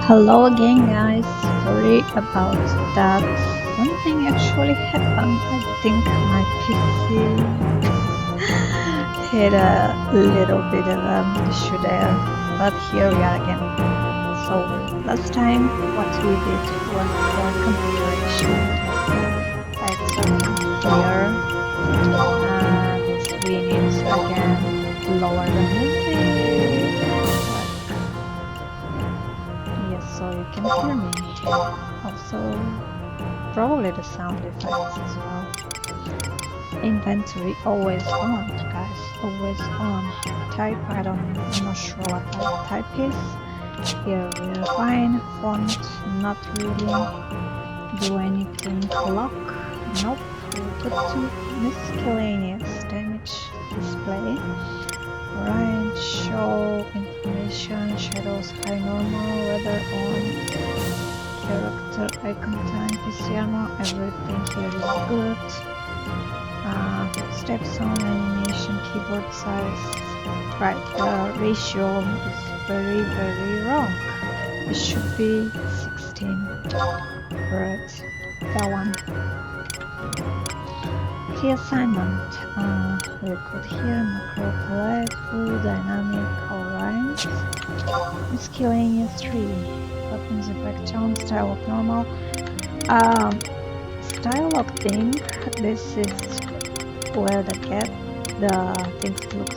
Hello again, guys. Sorry about that. Something actually happened. I think my PC had a little bit of an issue there, but here we are again. So last time what we did was the configuration. It's here, and we need to again lower the music. Yes, so you can hear me. Also, probably the sound effects as well. Inventory always on, guys, always on. Type, I'm not sure what type is. Here we are fine. Font, not really do anything. Lock, nope. We'll go to miscellaneous damage display. Right, show information, shadows, high normal, weather on, character, icon time, PC armor, everything here is good. Steps on, animation, keyboard size. Right, the ratio is very wrong. It should be 16. Right, that one. Key assignment. We put here macro palette, full dynamic, alright. Miscellaneous 3. Buttons, effect, tone, style of normal. Style of thing. This is where the things look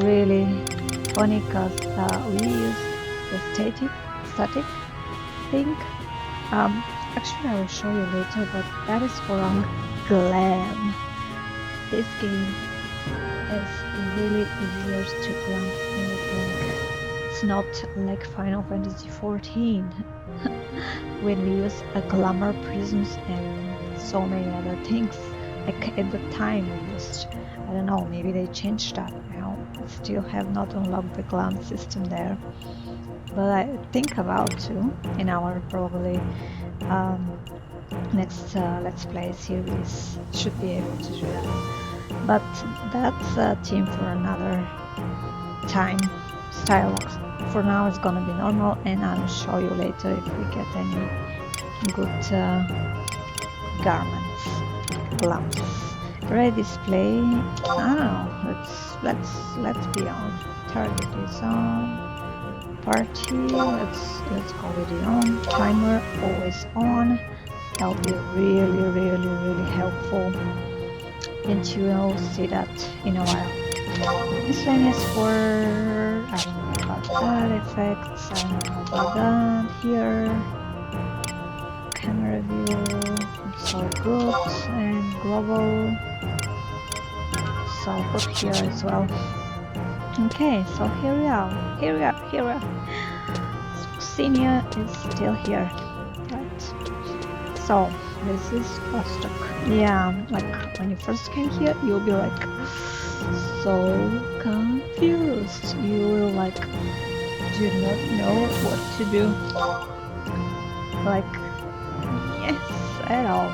really funny because we use the static thing. Actually I will show you later, but that is for our glam. This game is really easier to glam anything. It's not like Final Fantasy XIV when we use a glamour prisms and so many other things. Like at the time we used, I don't know, maybe they changed that now. I still have not unlocked the glam system there, but I think about to in our probably next Let's Play series should be able to do that. But that's a theme for another time. Style for now is gonna be normal, and I'll show you later if we get any good garments, gloves. Array display. I don't know. Let's be on. Target is on. Party. Let's go with it on. Timer always on. That'll be really helpful. And you will see that in a while. Miscellaneous for I don't know about that effects. I don't know about that here. Camera view. So good, and global, so good here as well. Okay, so here we are. Senior is still here, right? So this is Vostok. Yeah, like when you first came here, you'll be like so confused. You will like do not know what to do. Like yes, at all.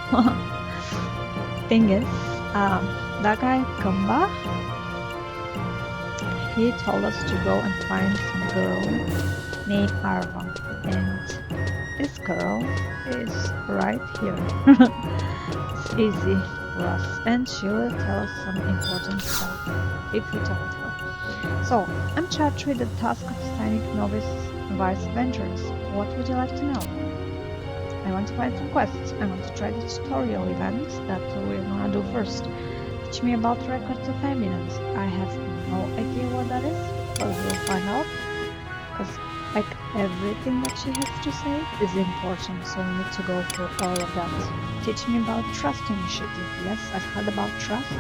Thing is, that guy Kamba, he told us to go and find some girl named Arva, and this girl is right here. It's easy for us, and she will tell us some important stuff if we talk to her. So, I'm charged with the task of assigning novice vice adventurers. What would you like to know? I want to find some quests. I want to try the tutorial events that we're gonna do first. Teach me about records of evidence. I have no idea what that is, but we'll find out. Because like everything that she has to say is important, so we need to go through all of that. Teach me about trust initiative. Yes, I've heard about trust,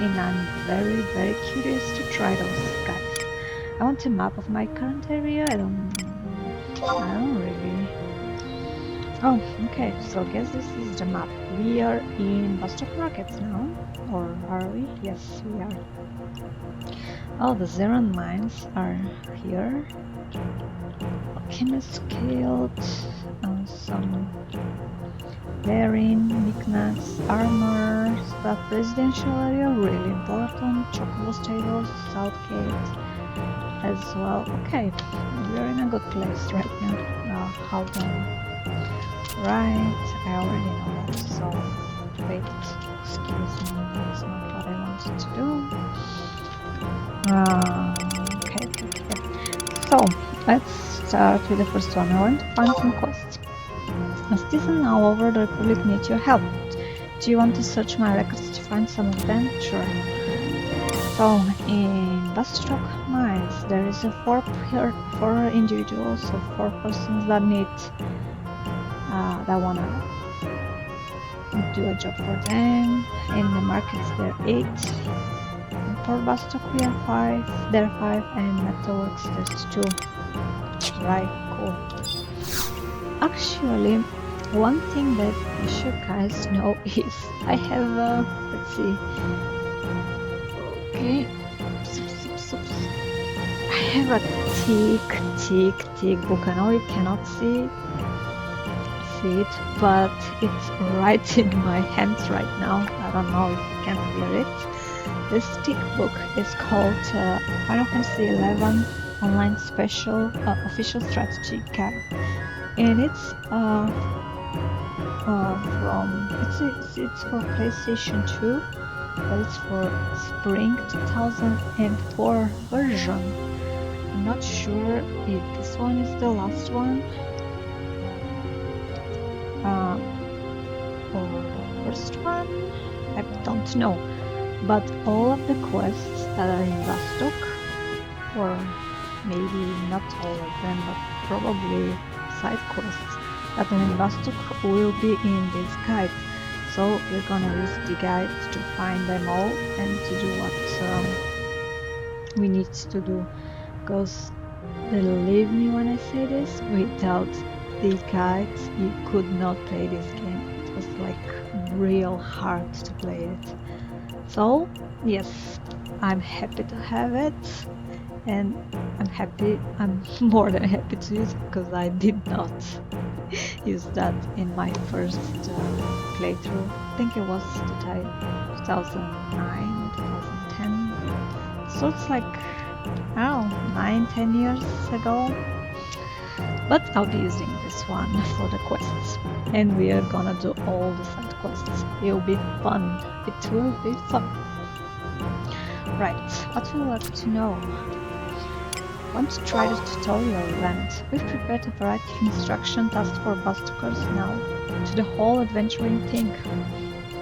and I'm very curious to try those guys. I want a map of my current area. I don't really. Oh, okay, so I guess this is the map. We are in Vostok Markets now, or are we? Yes, we are. Oh, the Zeron mines are here. Alchemist Guild, some bearing, knickknacks, armor, stuff, residential area, really important. Chocobo Stables, Southgate, as well. Okay, we're in a good place right now. How then? Right, I already know that, so wait, excuse me, that's not what I wanted to do. Okay, okay. So, let's start with the first one. I want to find some quests. A citizen all over the Republic needs your help. Do you want to search my records to find some of them? Sure. So, in Bastok Mines, there is a four individuals, so 4 persons that need, that wanna do a job for them. In the markets, there are 8. In Port Bastok, we are 5. There are 5, and in Metalworks, there's 2. Right, cool. Actually, one thing that you should guys know is I have a, let's see. Okay. I have a thick book. I know you cannot see it, but it's right in my hands right now. I don't know if you can hear it. This thick book is called Final Fantasy XI Online Special Official Strategy Guide, and it's it's for PlayStation 2, but it's for Spring 2004 version. I'm not sure if this one is the last one or the first one. I don't know, but all of the quests that are in Bastok, or maybe not all of them, but probably side quests that are in Bastok will be in this guide. So we're gonna use the guide to find them all and to do what we need to do. Because believe me when I say this, without the guides you could not play this game. It was like real hard to play it. So yes, I'm happy to have it, and I'm more than happy to use it because I did not use that in my first playthrough. I think it was 2009, 2010. So it's like, I don't know, 9-10 years ago. But I'll be using this one for the quests, and we are gonna do all the side quests. It will be fun. It will be fun. Right, what would you like to know? Want to try the tutorial event? We've prepared a variety of instruction tasks for Bastokers now, to the whole adventuring thing.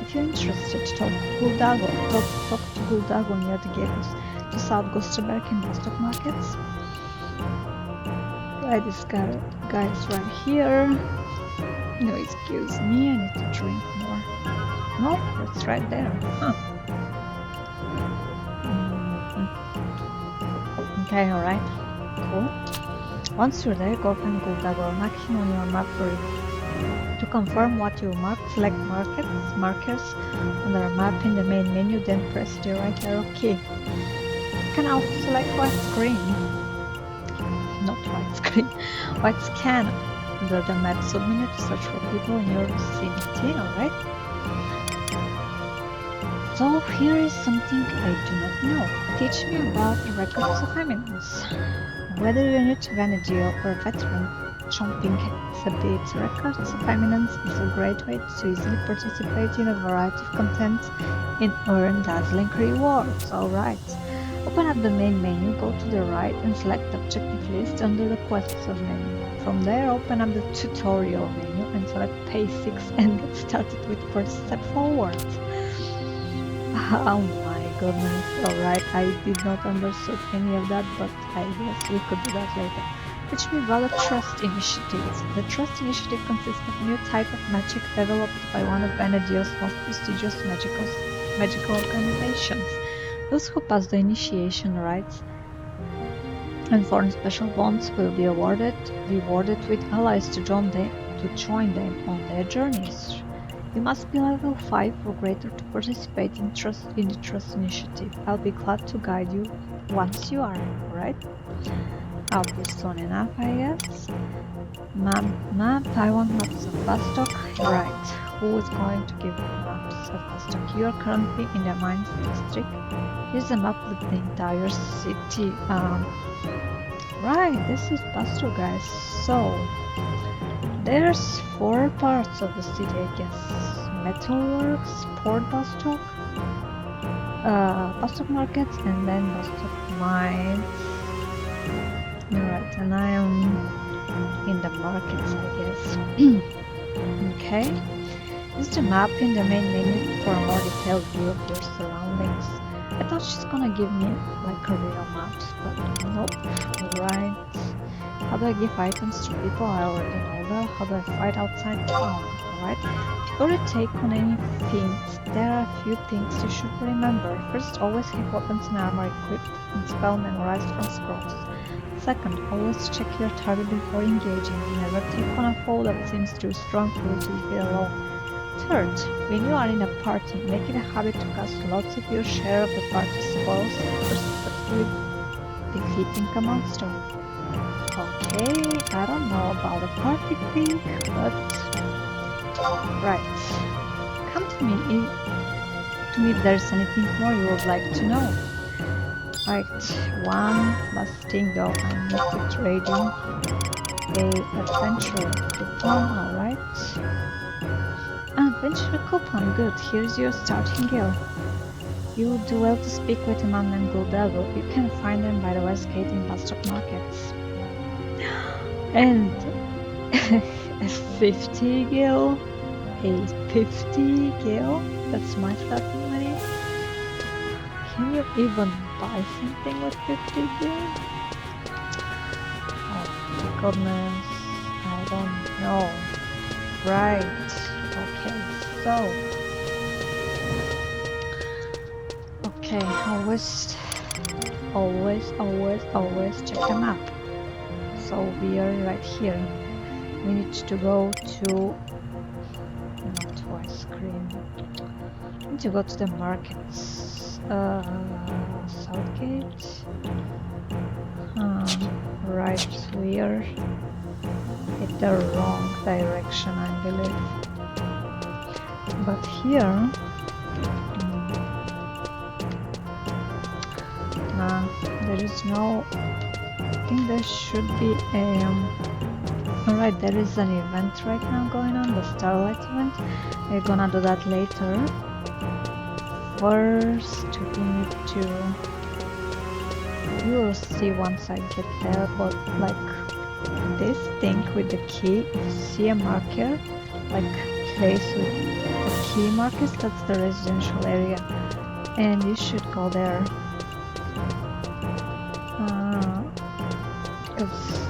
If you're interested, talk to Guldago near the gates to South Gosterberg in Bastok markets. Right, this guy is right here. No, excuse me, I need to drink more. No, it's right there. Huh. Okay, alright. Cool. Once you're there, go find Guldago, mark him on your map for you. To confirm what you marked, select markers on the map in the main menu, then press the right arrow key. You can also select white screen. Not white screen, white scan under the map submenu to search for people in your vicinity, alright? So here is something I do not know. Teach me about the records of eminence. Whether you're new to Vanity or a veteran, chomping exhibits records of eminence is a great way to easily participate in a variety of content and earn dazzling rewards. Alright. Open up the main menu, go to the right and select the objective list under the quests of menu. From there, open up the tutorial menu and select page 6 and get started with first step forward. Oh my goodness, alright, I did not understand any of that, but I guess we could do that later. Teach me about the Trust Initiative. The Trust Initiative consists of a new type of magic developed by one of Vanadio's most prestigious magical organizations. Those who pass the initiation rites and form special bonds will be rewarded with allies to join them on their journeys. You must be level 5 or greater to participate in the Trust Initiative. I'll be glad to guide you once you are, alright? I'll be soon enough, I guess. Map, I want maps of Vostok. Right, who is going to give me maps of Vostok? You are currently in the mines district. Here's a map with the entire city. Right, this is Vostok, guys. So, there's 4 parts of the city, I guess. Metalworks, Port Vostok, Vostok Markets, and then Vostok Mines. Right, and I am in the markets, I guess. Okay. This is the map in the main menu for a more detailed view of your surroundings. I thought she's gonna give me like a real map, but nope. Right. How do I give items to people? I already know that. How do I fight outside town? Alright. Before you take on any feats, there are a few things you should remember. First, always have weapons and armor equipped and spell memorized from scrolls. Second, always check your target before engaging. Never take on a foe that seems too strong for you to defeat alone. Third, when you are in a party, make it a habit to cast lots of your share of the party spoils for successfully defeating a monster. Okay, I don't know about a party thing, but right. Come to me if there's anything more you would like to know. Right, one last thing though, I need to trade in a adventure coupon, alright. An adventure coupon, good, here's your starting guild. You would do well to speak with an unnamed gold devil. You can find them by the west gate in Vostok Markets. And a 50 gil, a 50 gil, that's my starting money. Can you even buy something with 50 gil? Oh my goodness, I don't know. Right, okay, so okay, always check the map. So we are right here. We need to go to not twice screen. We need to go to the markets. Southgate. Right, we are in the wrong direction, I believe. But here, there is no. I think there should be a. Alright, there is an event right now going on, the Starlight event. We're gonna do that later. First, we need to. You will see once I get there, but like this thing with the key, if you see a marker, like place with the key markers, that's the residential area. And you should go there. Because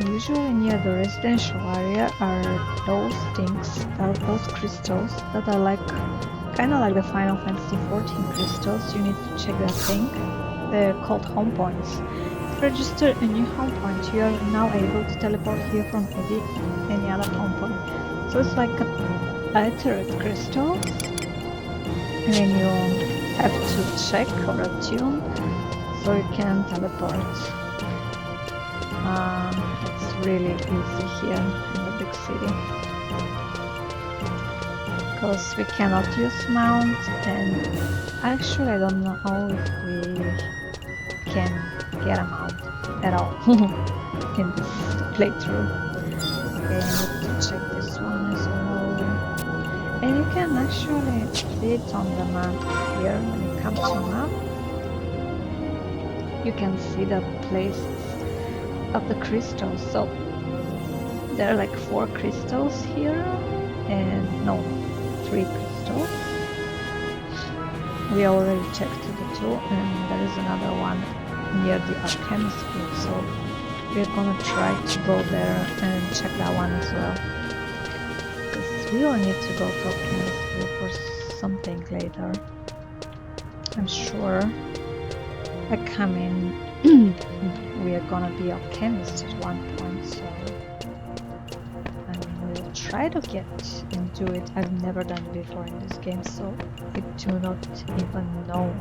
usually near the residential area are those things, those crystals that are like kind of like the Final Fantasy XIV crystals. You need to check that thing. They're called home points. To register a new home point, you are now able to teleport here from any other home point. So it's like a iterate crystal, and then you have to check or attune so you can teleport. It's really easy here in the big city because we cannot use mount, and actually I don't know if we can get a mount at all in this playthrough. Okay, I need to check this one as well. And you can actually see it on the map here. When you come to map, you can see the places of the crystals. So there are like 4 crystals here, and no, 3 crystals. We already checked the 2, and there is another one near the Alchemist Guild, so we're gonna try to go there and check that one as well. Because we will need to go to Alchemist Guild for something later, I'm sure. Like, I mean, we are gonna be alchemists at one point, so I mean, we'll try to get into it. I've never done it before in this game, so I do not even know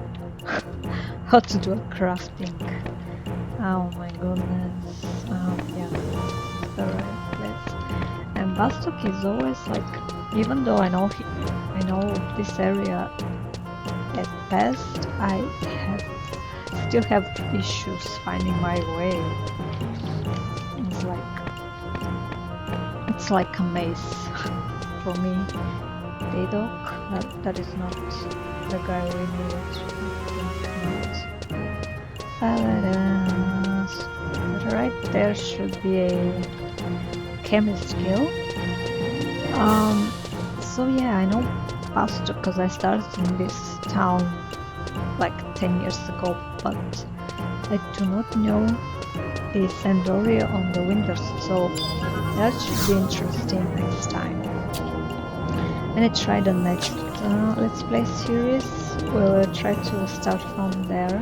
how to do a crafting. Oh my goodness. Yeah, it's the right place. And Bastok is always like, even though I know this area at best, I have still have issues finding my way. It's like a maze for me. Daydog, that is not the guy we need. I think not. Right there should be a chemist skill. So yeah, I know Bastok because I started in this town like 10 years ago, but I do not know the Sandoria on the Winters, so that should be interesting next time. When I try the next Let's Play series, we'll try to start from there.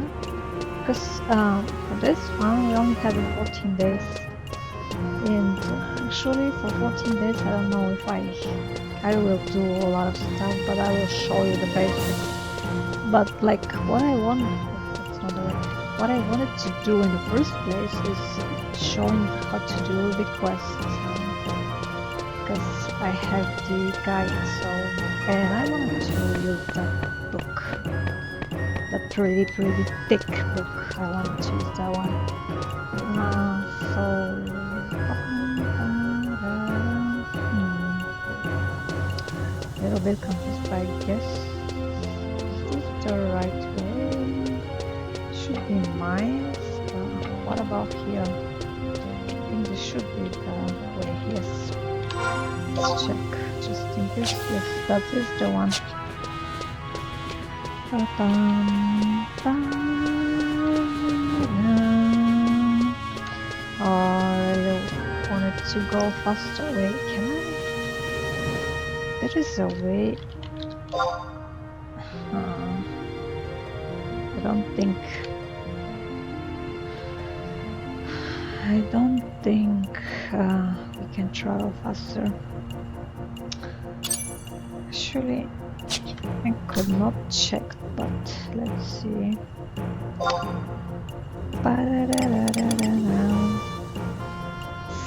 Because for this one, we only have 14 days. And actually, for 14 days, I don't know if I will do a lot of stuff, but I will show you the basics. But like what I wanted to do in the first place is showing how to do the quests. Because I have the guide, and I wanted to use that book, that pretty thick book. I wanted to use that one. A little bit confused, but I guess this is the right way. Should be mines. What about here? I think this should be the way. Yes. Let's check, just in case. Yes, that is the one. Oh, I really wanted to go faster. Wait, can I? There is a way. I don't think we can travel faster. Actually, I could not check, but let's see.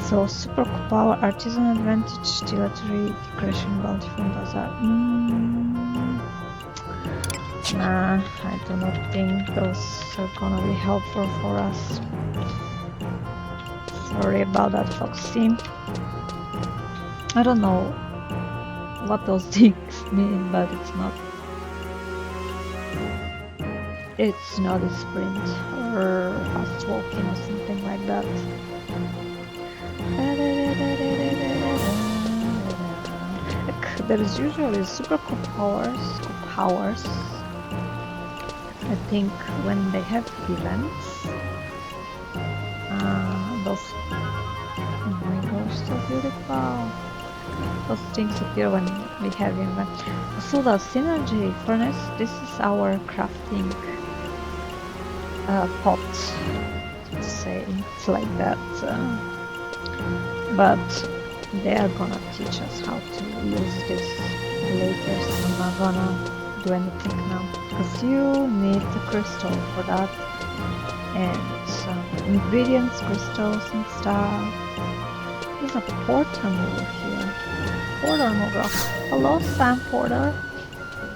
So, super power, artisan advantage, artillery, decoration, bounty from bazaar. Nah, I do not think those are gonna be helpful for us. Sorry about that, Foxy. I don't know what those things mean, but it's not a sprint or fast walking or something like that. There is usually super cool powers. I think when they have events, those, oh my gosh, so beautiful. Those things appear when we have events. So the synergy furnace, this is our crafting pot, to say, it's like that. But they are gonna teach us how to use this later, so I'm not gonna do anything now. Because you need the crystal for that, and some ingredients, crystals and stuff. There's a porter mover here. Porter mover. Hello, Sam Porter.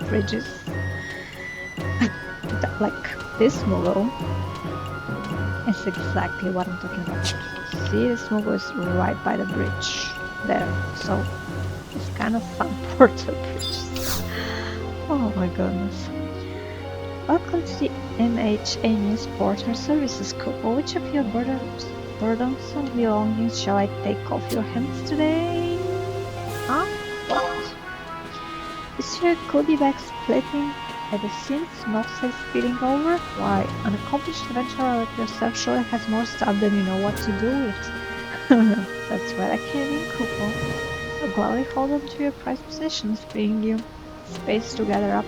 Bridges. Like this mover is exactly what I'm talking about. See, this mover is right by the bridge there. So it's kind of Sam Porter bridges. Oh my goodness. Welcome to the MHA News Porter Services Couple. Which of your burdensome belongings shall I take off your hands today? Huh? What? Is your goodie bag splitting at the seams? No safe spilling over? Why, an accomplished adventurer like yourself surely has more stuff than you know what to do with. That's right, I came in, couple. I'll gladly hold on to your prized possessions, freeing you space to gather up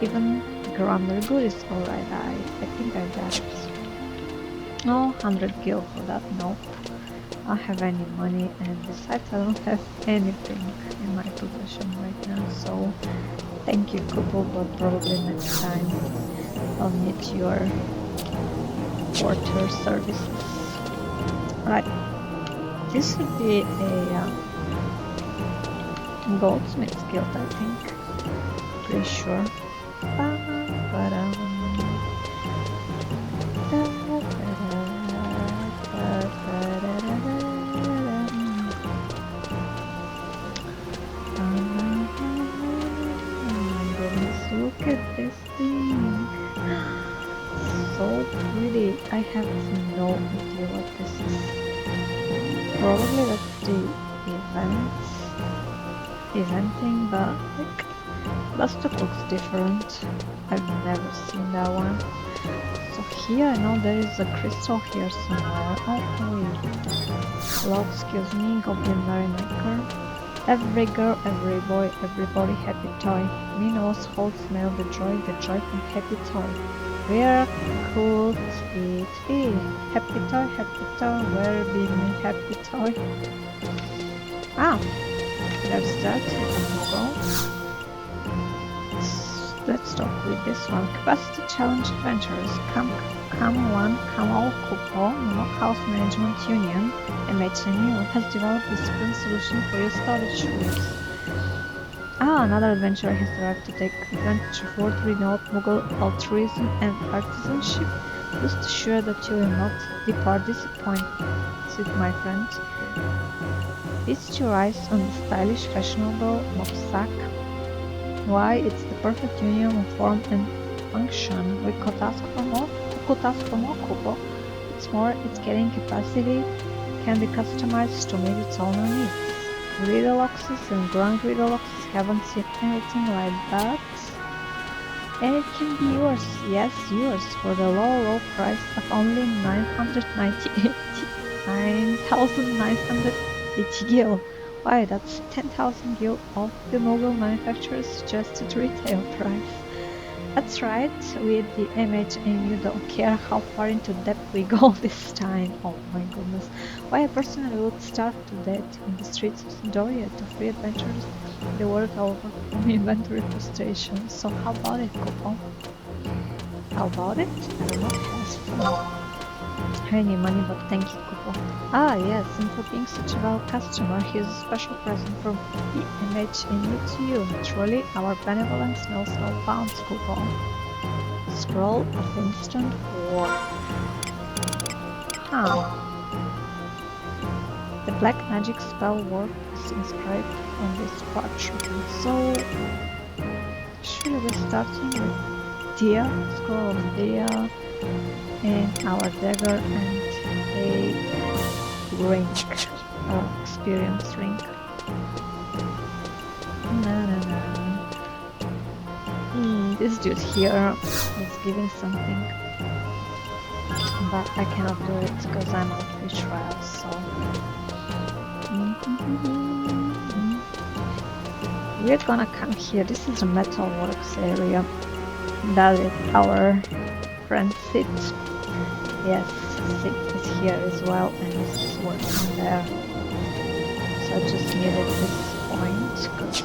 even grammar goodies. Alright, I think I got it. No, 100 gil for that, no. I don't have any money, and besides I don't have anything in my possession right now, so thank you, couple, but probably next time I'll need your porter services. Right, this would be a goldsmith's guild, I think. Pretty sure. Goodness, look at this thing. So pretty. I have no idea what this is. Probably that's the eventing, but like Vostok looks different. I've never seen that one. So here I know there is a crystal here somewhere. Oh wait. Hello, excuse me, Goblin Merrymaker. Every girl, every boy, everybody happy toy. Minnows hold smell the joy from happy toy. Where could it be? Happy toy, where be me happy toy? Ah, there's that. Let's talk with this one. Capacity Challenge Adventures. Come one, come all couple. House Management Union, MHNU, has developed a sprint solution for your storage rooms. Ah, another adventurer has arrived to take advantage of world renowned Mughal altruism and artisanship. Rest assured that you will not depart disappointed, my friend. Feast your eyes on the stylish, fashionable knapsack. Why, it's the perfect union of form and function. We could ask for more. Kubo. It's more, its carrying capacity can be customized to meet its owner needs. Griddleboxes and grand griddleboxes haven't seen anything like that. And it can be yours, yes, yours, for the low price of only 9,980 gil. Why, that's 10,000 gil off the Mughal manufacturer's suggested retail price. That's right, with the MHNU don't care how far into debt we go this time. Oh my goodness. Why, I personally would starve to death in the streets of Sidoria to free adventurers the world over from inventory frustration. So how about it, Kupo? How about it? I don't know. I need money, but thank you, Kupo. Ah, yes, and for being such a well customer, here's a special present from the MHNU to you. Truly, our benevolence knows no bounds, Kupo. Scroll of instant war. Huh. The black magic spell work is inscribed on this parchment. So, should we be starting with Dia, Scroll of Dia, and our dagger and a ring, experience ring. This dude here is giving something, but I cannot do it because I'm on free trial, so... We're gonna come here. This is a metalworks area. That is our friend Sid. Yes, Sid is here as well and is working there. So I just needed this point because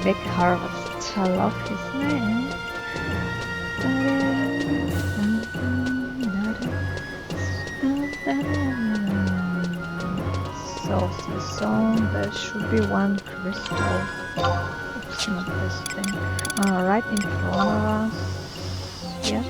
Big Harvest. I love his name. So there should be one crystal. Oops, not this thing. Right in front of us. Yes.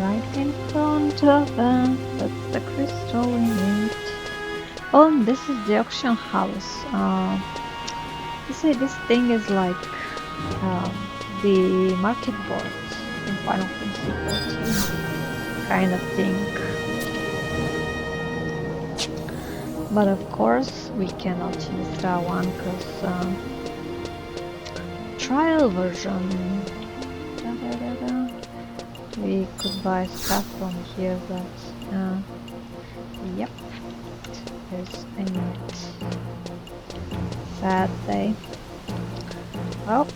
Right in front of us. That's the crystal we need. Oh, and this is the auction house. You say this thing is like the market board in Final Fantasy XIV kind of thing. But of course we cannot use that one because trial version. We could buy stuff from here, but yep, there's a minute. Sad day. Well,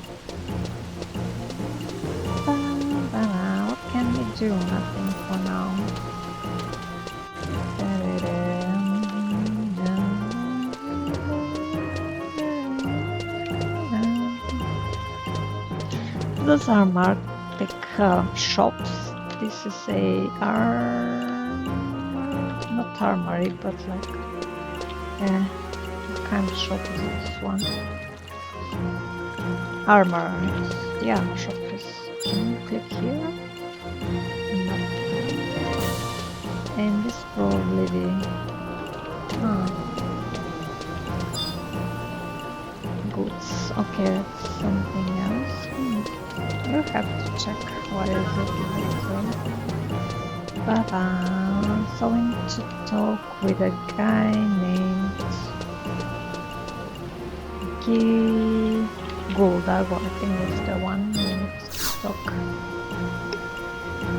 what can we do? Nothing. Those are marked like shops. This is a not armory, but like what kind of shop is this one? Armor. The armor shop is. Can you click here? No. And this probably the goods. Okay, that's something else. We'll have to check what is it later. But so I need to talk with a guy named Guldago. I think it's the one we need to talk.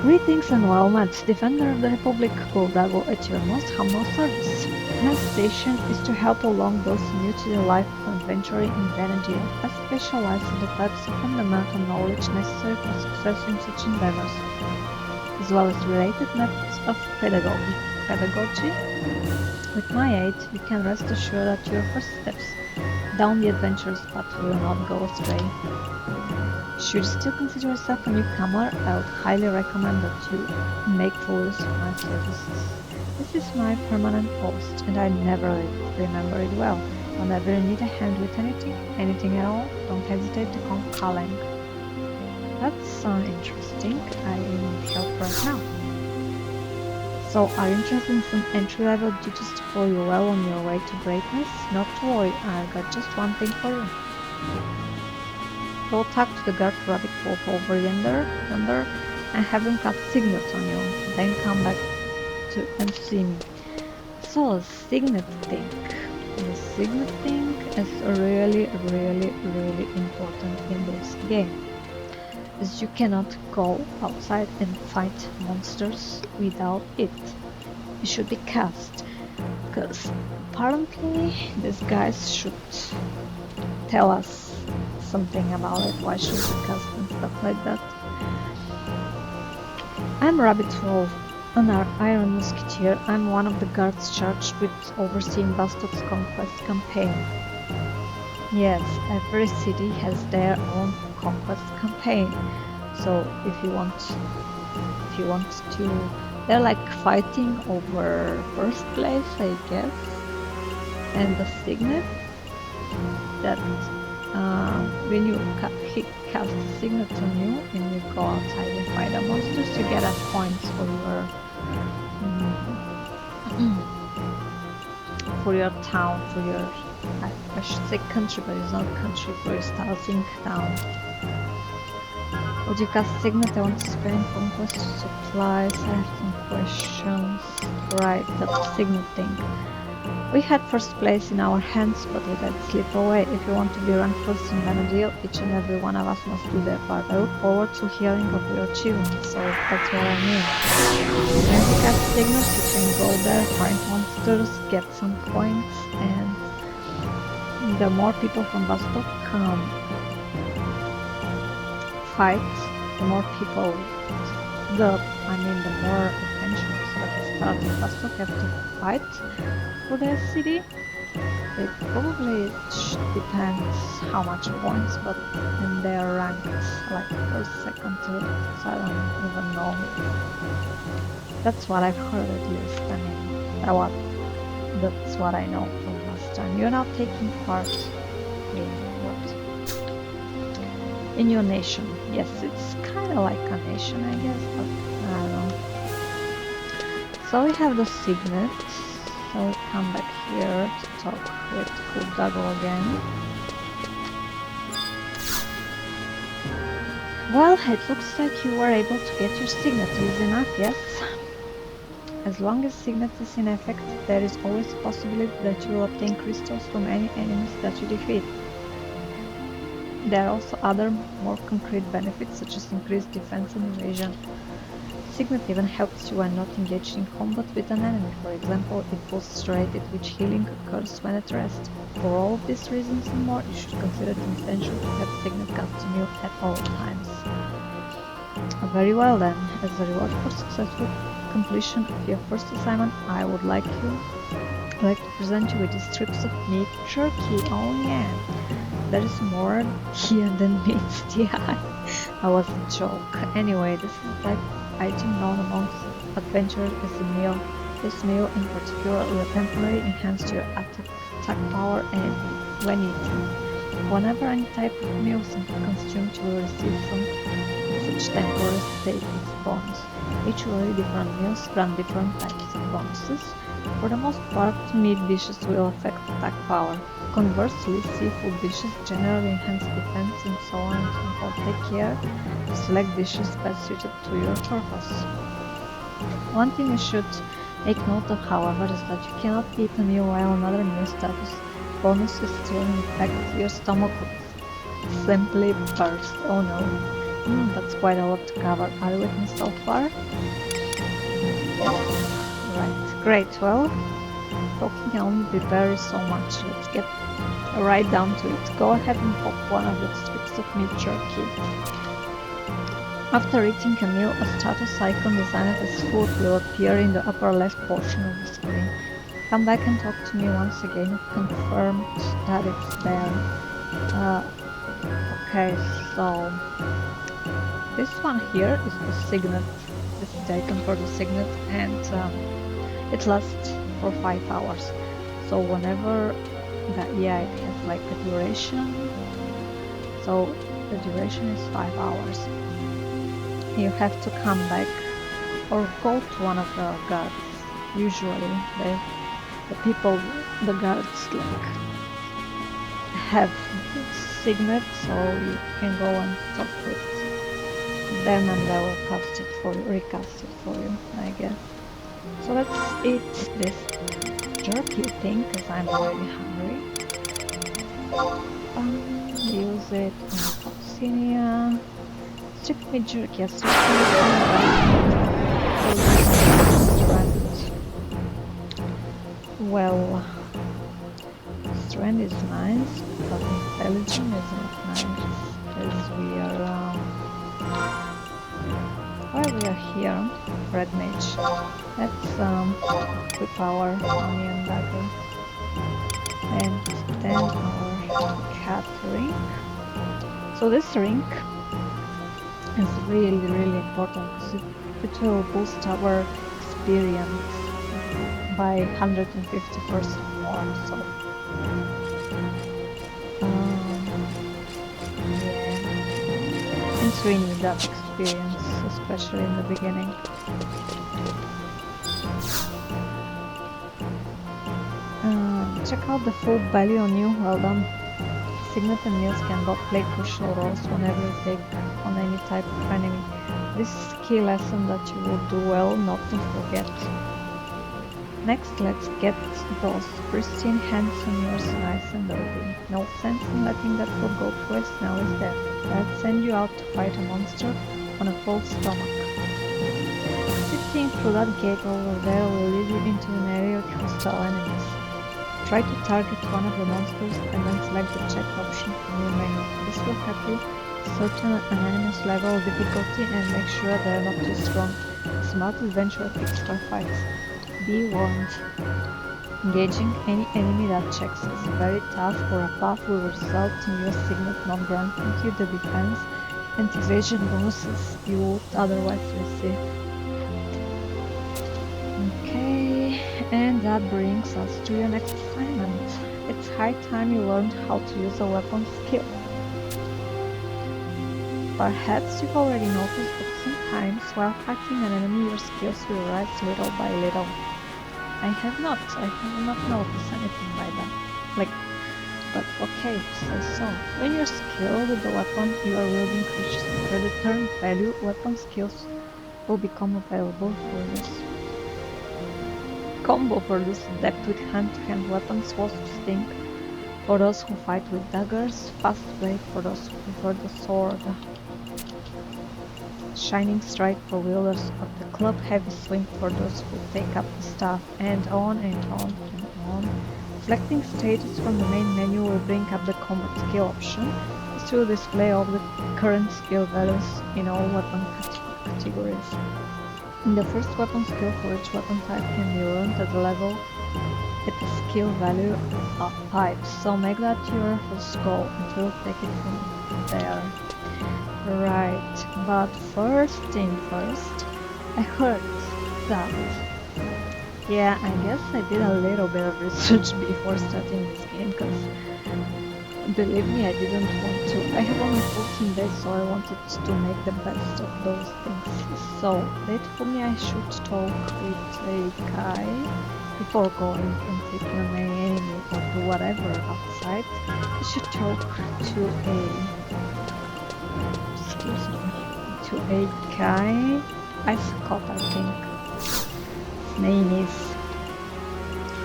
Greetings and welcome, Defender of the Republic, Guldago, at your most humble service. My station is to help along those new to the life of adventuring in Benadryl. I specialize in the types of fundamental knowledge necessary for success in such endeavors, as well as related methods of pedagogy. With my aid, you can rest assured that your first steps down the adventurous path will not go astray. Should you still consider yourself a newcomer, I would highly recommend that you make full use of my services. This is my permanent post, and I never remember it well. Whenever you need a hand with anything at all, don't hesitate to call Kaleng. That sounds interesting. I need help right now. So, are you interested in some entry-level duties to pull you well on your way to greatness? Not to worry, I've got just one thing for you. Go talk to the guard Rabbit Wolf over yonder, and have him cast signet on you. Then come back and see me. So, the signet thing. The signet thing is really important in this game, as you cannot go outside and fight monsters without it. It should be cast, because apparently these guys should tell us something about it, why should we cast and stuff like that. I'm Rabbit Wolf, an Iron Musketeer. I'm one of the guards charged with overseeing Bastok's conquest campaign. Yes, every city has their own conquest campaign. So if you want to, they're like fighting over first place, I guess. And the signet that when you cast a signet on you and you go outside and fight the monsters, you get a points for your town, for your I should say country, but it's not country, for your starting town. Would you cast signet? I want to spend conquest supplies. I have some questions. Right, that signet thing. We had first place in our hands, but we let it slip away. If you want to be ranked first in Benadryl, each and every one of us must do their part. I look forward to hearing of your achievements, so that's what I mean. When you cast signet, you can go there, find monsters, get some points, and the more people from Bastok fight, the more people, the more adventurers that start in Bastok have to fight for their city. It probably depends how much points, but in their ranked like first, second, third, so I don't even know. That's what I've heard at least. I mean, that's what I know from last time. You're now taking part in what? In your nation. Yes, it's kind of like a nation, I guess, but I don't know. So we have the signet. So we come back here to talk with Guldago again. Well, it looks like you were able to get your signet easy enough, yes? As long as signet is in effect, there is always a possibility that you will obtain crystals from any enemies that you defeat. There are also other, more concrete benefits, such as increased defense and evasion. Signet even helps you when not engaged in combat with an enemy. For example, it boosts the rate at which healing occurs when at rest. For all of these reasons and more, you should consider it essential to have Signet cast on you at all times. Very well then, as a reward for successful completion of your first assignment, I would like to present you with these strips of meat jerky. Oh yeah, there is more here than meets the eye. I was a joke. Anyway, this is the item known amongst adventurers as a meal. This meal in particular will temporarily enhance your attack power and when eaten. Whenever any type of meal is consumed, you will receive some such temporary status bonus. Each very different meals grant different types of bonuses. For the most part, meat dishes will affect attack power. Conversely, seafood dishes generally enhance defense and so on and so forth. Take care to select dishes best suited to your purpose. One thing you should make note of, however, is that you cannot eat a meal while another meal status bonus is still in effect. Your stomach will simply burst. Oh no. That's quite a lot to cover. Are you with me so far? Yes. Right. Great. Well, talking can only prepare so much. Let's get right down to it. Go ahead and pop one of those strips of meat jerky. After eating a meal, a status icon designed as food will appear in the upper left portion of the screen. Come back and talk to me once again to confirm that it's there. Okay, so this one here is the signet. This is the icon for the signet, and it lasts for 5 hours. So whenever that, yeah, it has like a duration. So the duration is 5 hours. You have to come back or go to one of the guards. Usually the people, the guards like have this signet, so you can go and talk with them and they will cast it for you, recast it for you, I guess. So let's eat this jerky thing because I'm already hungry. Use it on Coccinia. Strict meat jerky, yes, well, strength is nice, but intelligence is not nice, because we are, while we are here, red mage, let's equip our onion dagger, and then our cat ring. So this ring is really important because it will boost our experience by 150% more. So yeah, since we need that experience, especially in the beginning. Check out the full value on you. Well done. Signet and meals can both play crucial roles whenever you take on any type of enemy. This is a key lesson that you will do well not to forget. Next, let's get those pristine hands on yours nice and dirty. No sense in letting that food go to waste, now is there. Let's send you out to fight a monster on a full stomach. Sitting through that gate over there will lead you into an area with hostile enemies. Try to target one of the monsters and then select the check option from your menu. This will help you certain an enemy's level of difficulty and make sure they are not too strong. Smart adventurer picks fair fights. Be warned. Engaging any enemy that checks is very tough or a path will result in your signet not granting you the defense and evasion bonuses you would otherwise receive. Okay, and that brings us to your next assignment. It's high time you learned how to use a weapon skill. Perhaps you've already noticed that sometimes while fighting an enemy your skills will rise little by little. I have not noticed anything by that. But okay, say so. When you're skilled with the weapon you are wielding increases for the turn value, weapon skills will become available for this. Combo for this adept with hand-to-hand weapons, Wasp Sting for those who fight with daggers, Fast Blade for those who prefer the sword, Shining Strike for wielders of the club, Heavy Swing for those who take up the staff, and on and on and on. Selecting status from the main menu will bring up the combat skill option. This will display all the current skill values in all weapon categories. The first weapon skill for each weapon type can be learned at the level at the skill value of 5, so make that your first goal and we'll take it from there. Right, but first thing first, I heard that. Yeah, I guess I did a little bit of research before starting this game, because believe me, I didn't want to. I have only 14 days, so I wanted to make the best of those things. So they told me I should talk with a guy before going and taking an enemy or do whatever outside. I should talk to a, excuse me, to a guy, Icecot, I think. His name is.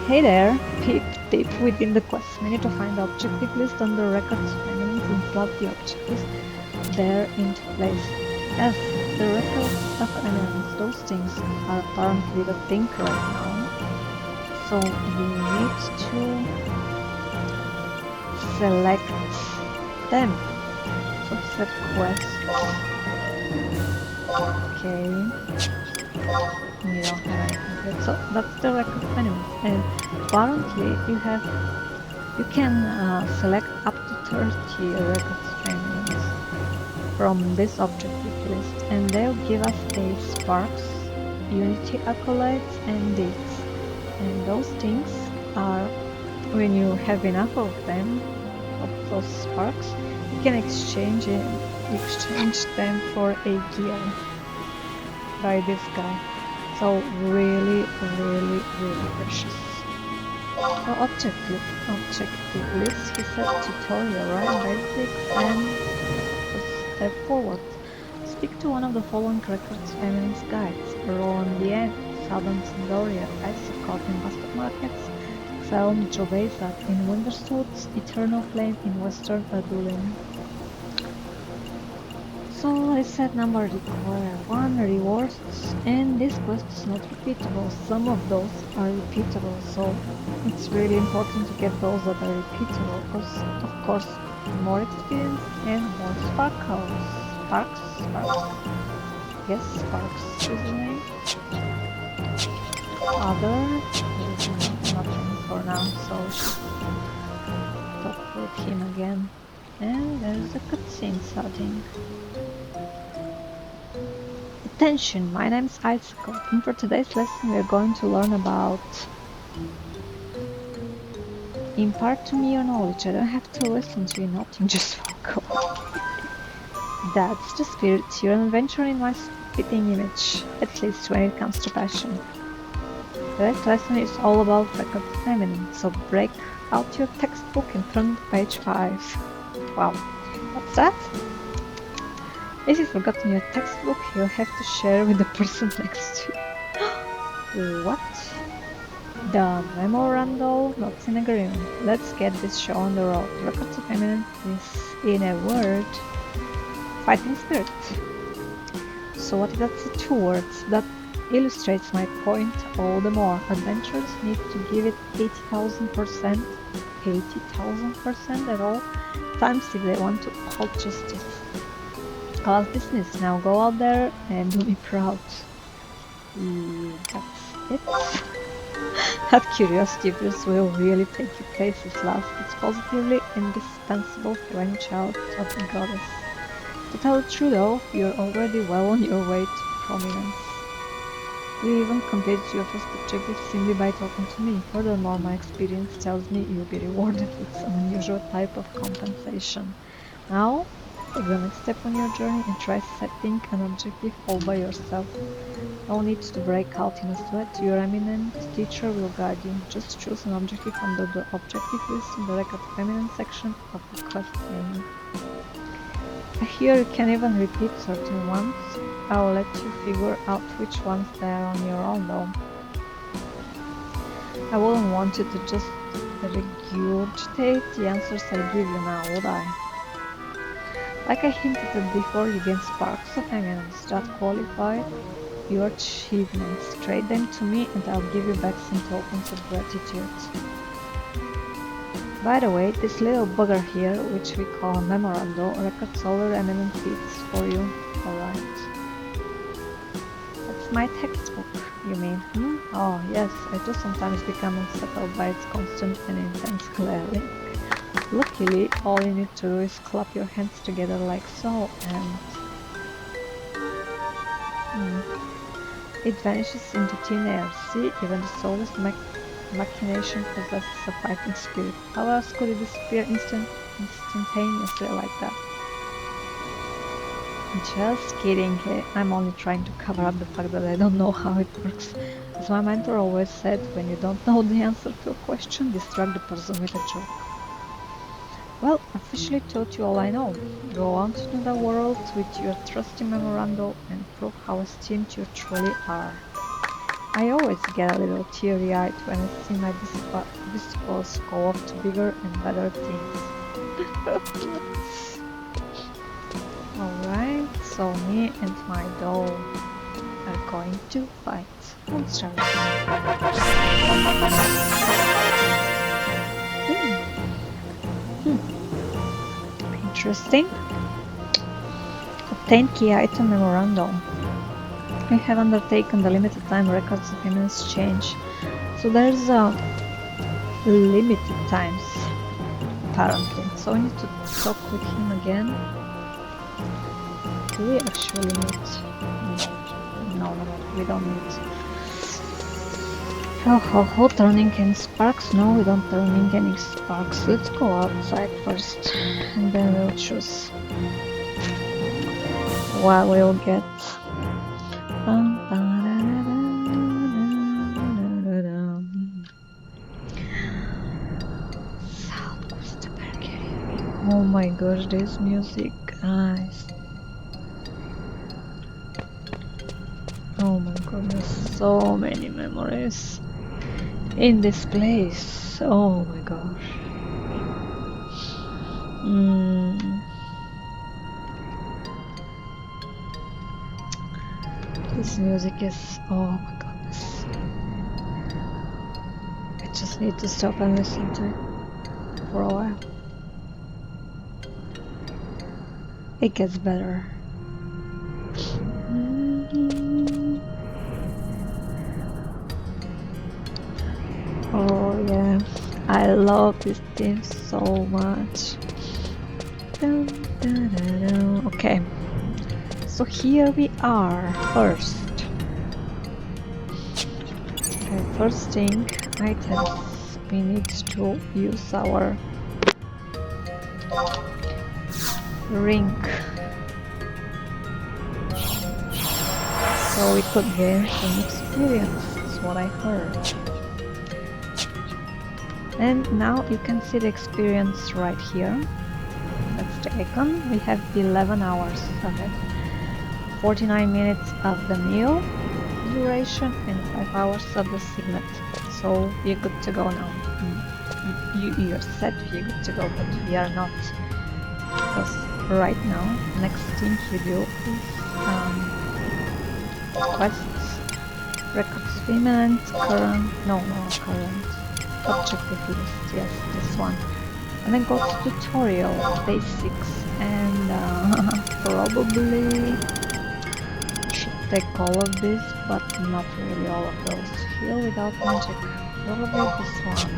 Hey there, peep tip within the quest menu to find the objective list on the records enemies and slot the objectives there into place. Yes, the records of enemies, those things are apparently the thing right now. So we need to select them. So set quests. Okay. You don't have anything good. So that's the record menu. And apparently you can select up to 30 records enemies from this objective list, and they'll give us a sparks, unity accolades, and deeds. And those things are, when you have enough of them, of those sparks, you can exchange them for a gear by this guy. So really precious. So objective list, he said tutorial, right? Basics and step forward. Speak to one of the following records feminist guides. Roland Lien, Southern Sandoria, Icecot in Bastard Markets, Xelm Jobezat in Wonderstoots, Eternal Flame in Western Adulin. So I said number require 1 rewards, and this quest is not repeatable. Some of those are repeatable, so it's really important to get those that are repeatable, because of course more experience and more sparkles. Sparks? Yes, Sparks is the name. Other, there's nothing for now, so talk with him again. And there's a cutscene starting. Attention, my name is Icecot, and for today's lesson we are going to learn about impart to me your knowledge. I don't have to listen to you, nothing, just walk away. That's the spirit. You're an adventurer in my spitting image, at least when it comes to passion. Today's lesson is all about record feminine, so break out your textbook and turn to page 5. Wow, what's that? If you've forgotten your textbook, you'll have to share with the person next to you. What? The memorandum, not in agreement. Let's get this show on the road. Records of Eminence is, in a word, fighting spirit. So what is that 2 words? That illustrates my point all the more. Adventurers need to give it 80,000%, 80,000% at all times if they want to uphold justice. Class business, now go out there and do me proud. That's it. Have curiosity, this will really take you places, last. It's positively indispensable for any child of the goddess. To tell the truth though, you're already well on your way to prominence. You even completed your first objective simply by talking to me. Furthermore, my experience tells me you'll be rewarded with some unusual type of compensation. Now, take the next step on your journey and try setting an objective all by yourself. No need to break out in a sweat. Your eminent teacher will guide you. Just choose an objective from the objective list in the record feminine section of the quest menu. Here you can even repeat certain ones. I'll let you figure out which ones they are on your own though. I wouldn't want you to just regurgitate the answers I give you now, would I? Like I hinted at before, you gain sparks of eminence that qualify your achievements. Trade them to me and I'll give you back some tokens of gratitude. By the way, this little bugger here, which we call a memorandum, records all your eminent feats for you. Alright. That's my textbook, you mean? Oh yes, I do sometimes become unsettled by its constant and intense glaring. Luckily, all you need to do is clap your hands together like so, and It vanishes into thin air. See, even the soulless machination possesses a fighting spirit. How else could it disappear instantaneously like that? Just kidding. I'm only trying to cover up the fact that I don't know how it works. As my mentor always said, when you don't know the answer to a question, distract the person with a joke. Well, officially taught you all I know. Go out into the world with your trusty memorando and prove how esteemed you truly are. I always get a little teary-eyed when I see my disciples go off to bigger and better things. Alright, so me and my doll are going to fight. Let's start. Interesting. Obtain key item memorandum. We have undertaken the limited time records of immense change. So there's limited times, apparently. So we need to talk with him again. Do we actually need? No, we don't need. Oh, turning any sparks? No, we don't turning any sparks. Let's go outside first, and then we'll choose what we'll get. Oh my gosh, this music, guys. Oh my goodness, so many memories in this place. Oh my gosh. This music is, oh my goodness. I just need to stop and listen to it for a while. It gets better. Oh yeah, I love this theme so much. Okay, so here we are first. Okay, first thing, items. We need to use our ring. So we could gain some experience, that's what I heard. And now you can see the experience right here. That's the icon. We have 11 hours of it. 49 minutes of the meal duration and 5 hours of the signet. So you're good to go now. You're set, you're good to go, but we are not. Because right now, next thing you do is quests, records of imminent, current, current, objective list, yes, this one. And then go to tutorial, basics, and probably should take all of this, but not really all of those. Heal without magic, probably this one.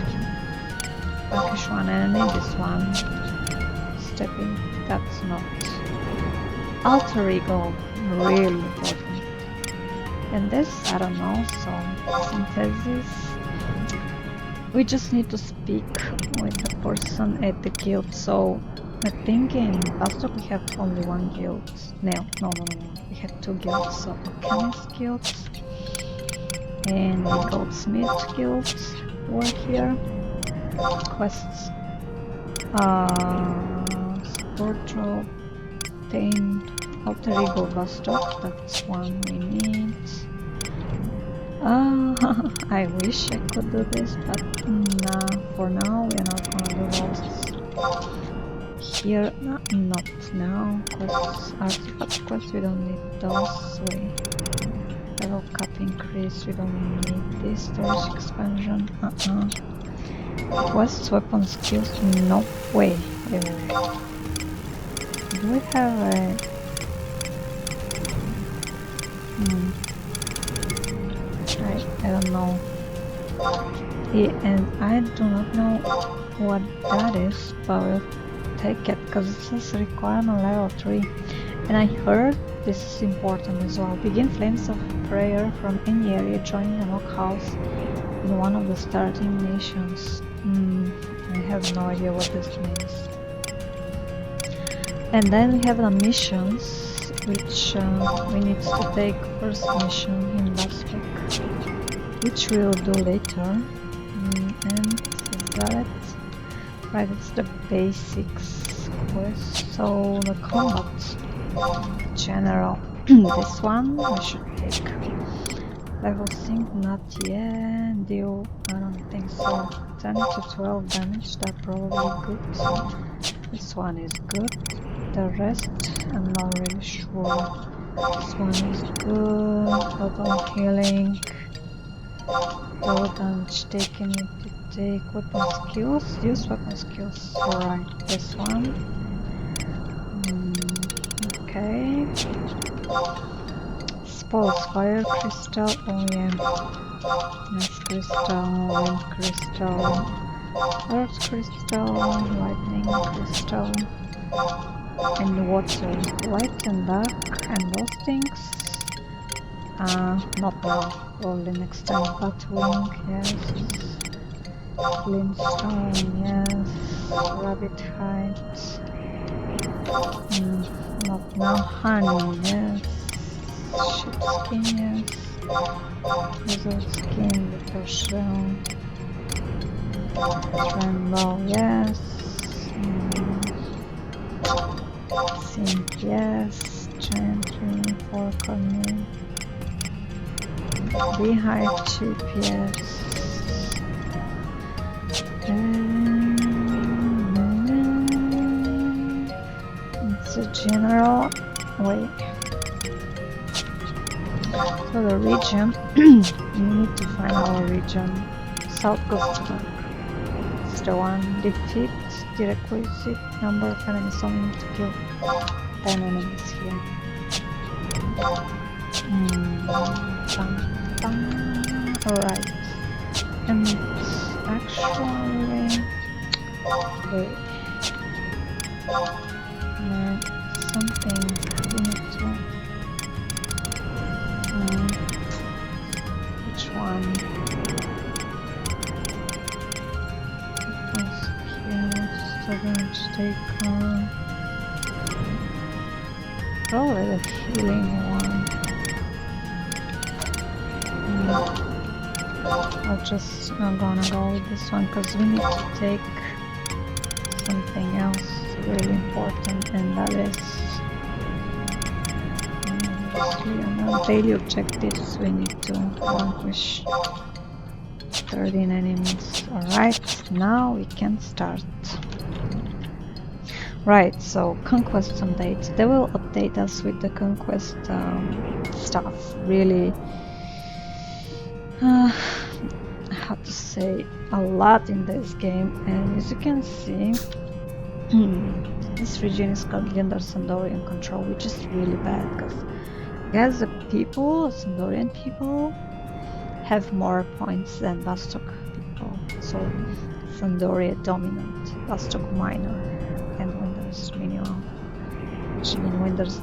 Vanquish one enemy, this one. Stepping, that's not. Alter ego, really important. And this, I don't know, so synthesis. We just need to speak with the person at the guild, so I think in Bastok we have only one guild. No, we have 2 guilds, so Alchemist guild and the Goldsmith guild work here. Quests. Support drop, obtained Alter Ego Bastok, that's one we need. I wish I could do this, but nah, for now we are not gonna do those. Here, not now. Quests, artifact quests, we don't need those. Level cap increase, we don't need this. Storage expansion, Quests, weapon skills, no way. Wait. Do we have a... I don't know. Yeah, and I do not know what that is, but we'll take it because it says requirement level 3. And I heard This is important as well. Begin flames of prayer from any area, joining a mock house in one of the starting nations. I have no idea what this means. And then we have the missions, which we need to take first mission in Bastok, which we'll do later. And is that it? Right, it's the basics quest. So the combat general. This one we should take. Level sync, not yet. Deal, I don't think so. 10 to 12 damage, that's probably good. This one is good. The rest, I'm not really sure. This one is good. Total healing. Total damage taken, need to take weapon skills. Use weapon skills. Alright, this one. Okay. Spoils fire crystal. Oh yeah. Nice crystal, wind crystal, earth crystal, lightning crystal, and water. Light and dark, and those things. Not now. Probably next time. Batwing, yes. Flintstone, yes. Rabbit hide. Not now. Honey, yes. Sheepskin, yes. Lizard skin, little shell. Tremble, yes. Sink, yes. Gently, for corner. Beehive chip, yes. It's a general. Wait. So the region, we need to find our region. South Coast. It's the one. Defeat the requisite number of enemies. So we need to kill 10 enemies here. Alright. And actually, wait. Something we need to. Which one? So we're going to take probably the healing one. I'm gonna go with this one because we need to take something else really important, and that is daily objectives. We need to vanquish 13 enemies. Alright, now we can start. Right, so conquest update. They will update us with the conquest stuff. Really, how to say, a lot in this game. And as you can see, this region is currently under Sandorian control, which is really bad because I guess the people, Sandorian people, have more points than Bastok people. So Sandoria dominant, Bastok minor, and Winders minimal. Which in Winders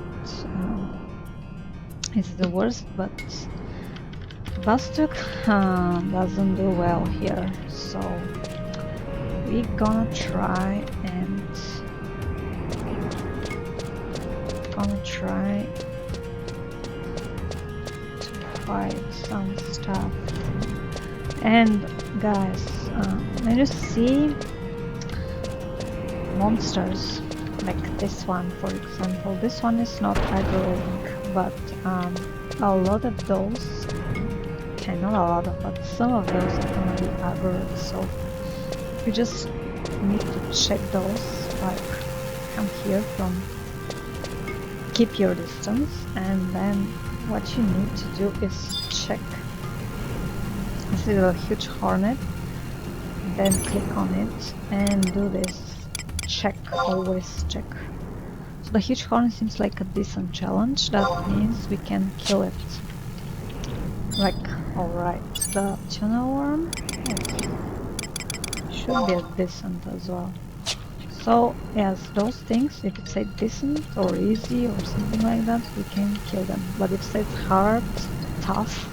is the worst, but Bastok doesn't do well here. So we're gonna try to fight some stuff. And guys, when you see monsters like this one, for example, this one is not aggroing, but a lot of those, okay, not a lot of, but some of those are gonna be aggroed. So you just need to check those, like come here from, keep your distance, and then what you need to do is check. This is a huge hornet, then click on it and do this. Check, always check. So the huge hornet seems like a decent challenge. That means we can kill it. Like, alright, the tuna worm should be decent as well. So yes, those things, if it says decent or easy or something like that, we can kill them. But if it says hard, tough,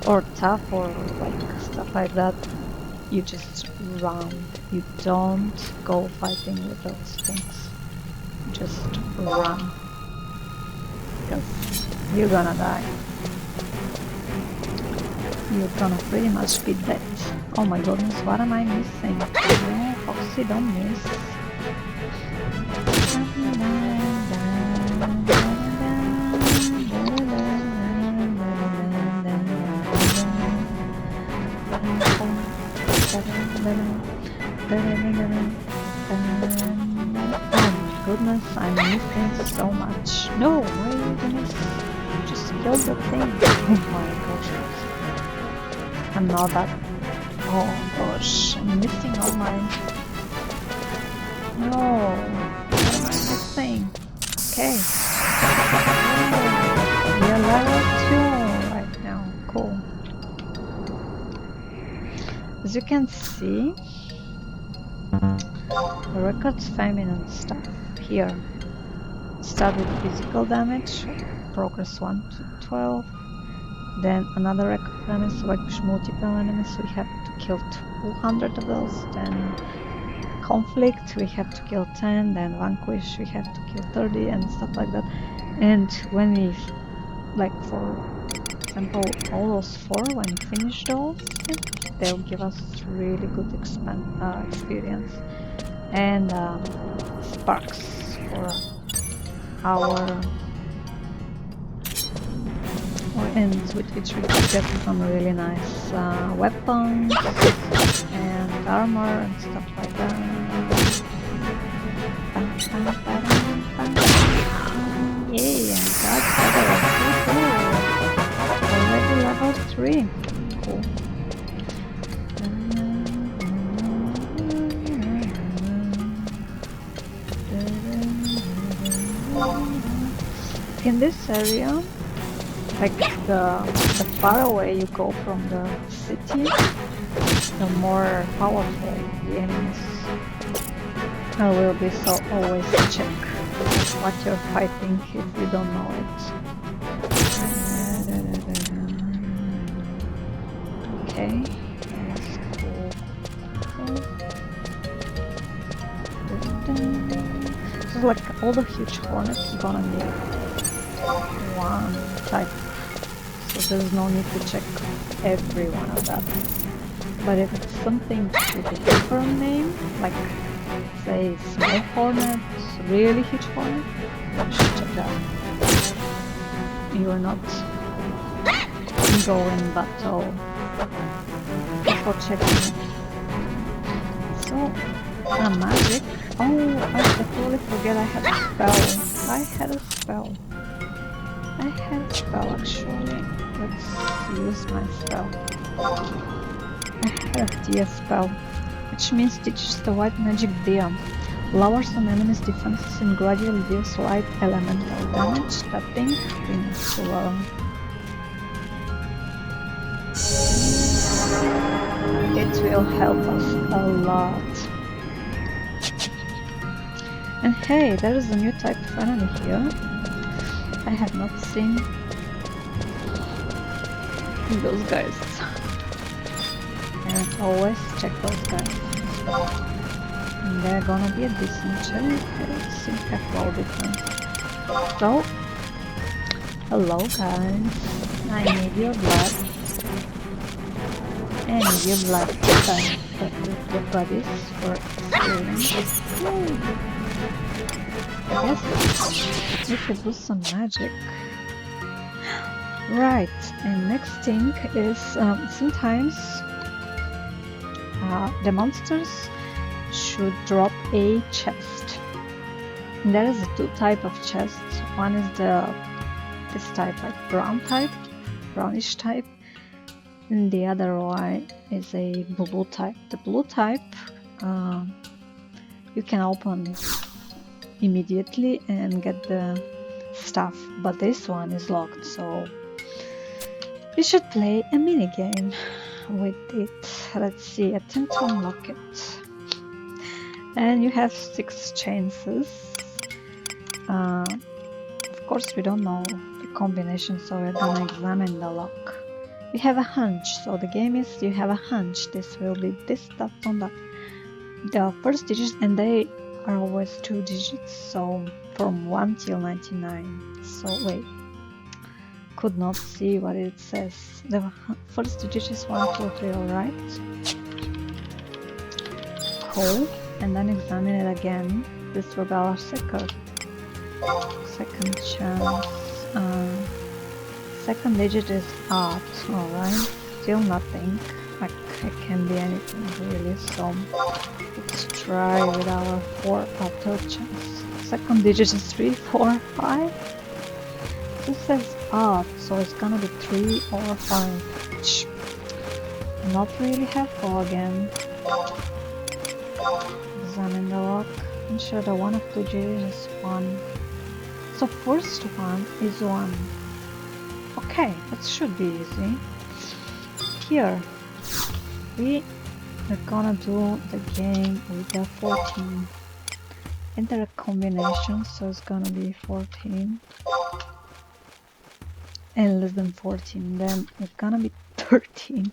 or like stuff like that, you just run. You don't go fighting with those things. Just run. Because you're gonna die. You're gonna pretty much be dead. Oh my goodness, what am I missing? No, Foxy, don't miss. Oh my goodness, I'm missing so much. No, why are you gonna just kill the thing? Oh my gosh. I'm not that. Oh gosh, I'm missing all my. No, what am I missing? Okay. Oh, we are level 2 right now. Cool. As you can see, the records feminine stuff here. Start with physical damage, progress 1 to 12. Then another record premise, vanquish multiple enemies, we have to kill 200 of those. Then conflict, we have to kill 10. Then vanquish, we have to kill 30 and stuff like that. And when we, like for example, all those 4, when we finish those, they'll give us really good experience. And sparks for our ends, with which we can get some really nice weapons and armor and stuff like that. Yay, and got better. Already level 3. Cool. In this area, like the far away you go from the city, the more powerful the enemies will be. So always check what you're fighting if you don't know it. Okay, that's cool. So like all the huge hornets gonna need one type, so there's no need to check every one of them. But if it's something with a different name, like say small hornet, really huge hornet, you should check that. You are not going battle before checking it. So magic. Oh, I totally forget I had a spell. I had a spell actually. Let's use my spell. I had a Dia spell, which means teaches the white magic Dia. Lowers an enemy's defenses and gradually deals light elemental damage. That thing finishes well. It will help us a lot. And hey, there is a new type of enemy here. I have not seen those guys. And always check those guys. And they're gonna be a decent challenge. It seems to have low defense. So, hello guys. I need your blood. I need your blood the bodies for experience. I guess we could do some magic. Right, and next thing is sometimes the monsters should drop a chest. And there is 2 types of chests. One is this type, like brownish type, and the other one is a blue type. The blue type you can open immediately and get the stuff, but this one is locked, so we should play a mini game with it. Let's see, attempt to unlock it. And you have 6 chances. Of course, we don't know the combination, so we're gonna examine the lock. We have a hunch, so the game is you have a hunch. This will be this, that, on that. The first digits, and they are always 2 digits, so from 1 till 99. So wait, could not see what it says. The first digit is 1, 2, 3, alright. Cool, and then examine it again. This will be our second chance. Second digit is odd, alright. Still nothing. Like, it can be anything really, so let's try with our third chance. Second digit is 3, 4, 5. This says odd, so it's gonna be 3 or 5, which not really helpful again. Examine the lock. Ensure the one of 2 digits is 1. So first one is 1. Okay, that should be easy. Here, we are gonna do the game with the 14. Enter a combination, so it's gonna be 14. And less than 14, then it's gonna be 13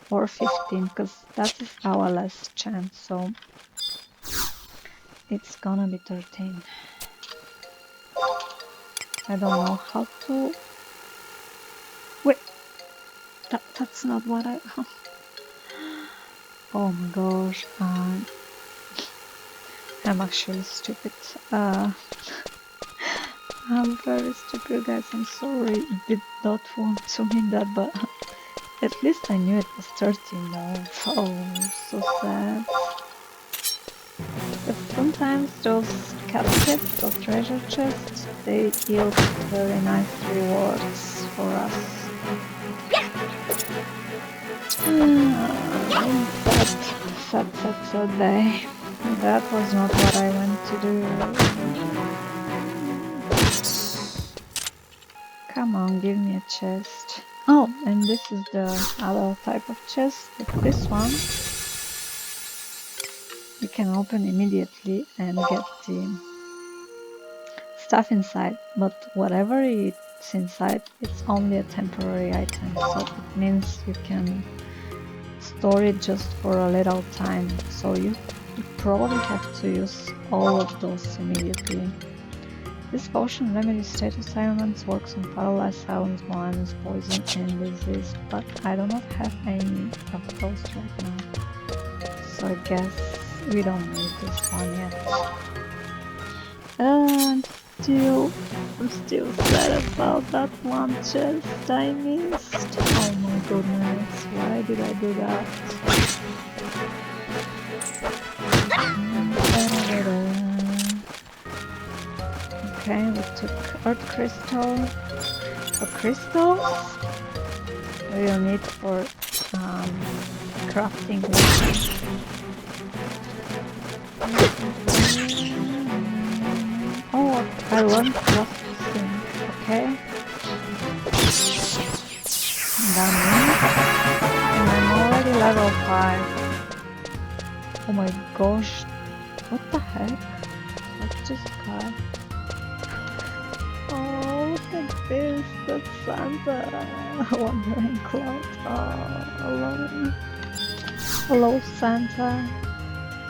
or 15, because that is our last chance, so it's gonna be 13. I don't know how to... Wait! That's not what I... Oh my gosh, I'm actually stupid. I'm very stupid, guys, I'm sorry. Did not want to mean that, but at least I knew it was 13 though. Oh, so sad. But sometimes those caskets or treasure chests, they yield very nice rewards for us. Sad day. That was not what I went to do. Come on, give me a chest. Oh, and this is the other type of chest. With this one, you can open immediately and get the stuff inside. But whatever it's inside, it's only a temporary item. So it means you can store it just for a little time. So you probably have to use all of those immediately. This potion remedies status ailments, works on paralyzed, silence, blindness, poison, and disease, but I do not have any of those right now. So I guess we don't need this one yet. I'm still sad about that one chest I missed. Oh my goodness, why did I do that? Okay, we took Earth Crystal. For crystals, we will need for crafting. Oh, I learned what to sing, okay? Done. And I'm already level 5. Oh my gosh, what the heck? What's this guy? Oh, look at this, that's Santa. Wandering Cloud. Oh, alone. Hello, Santa.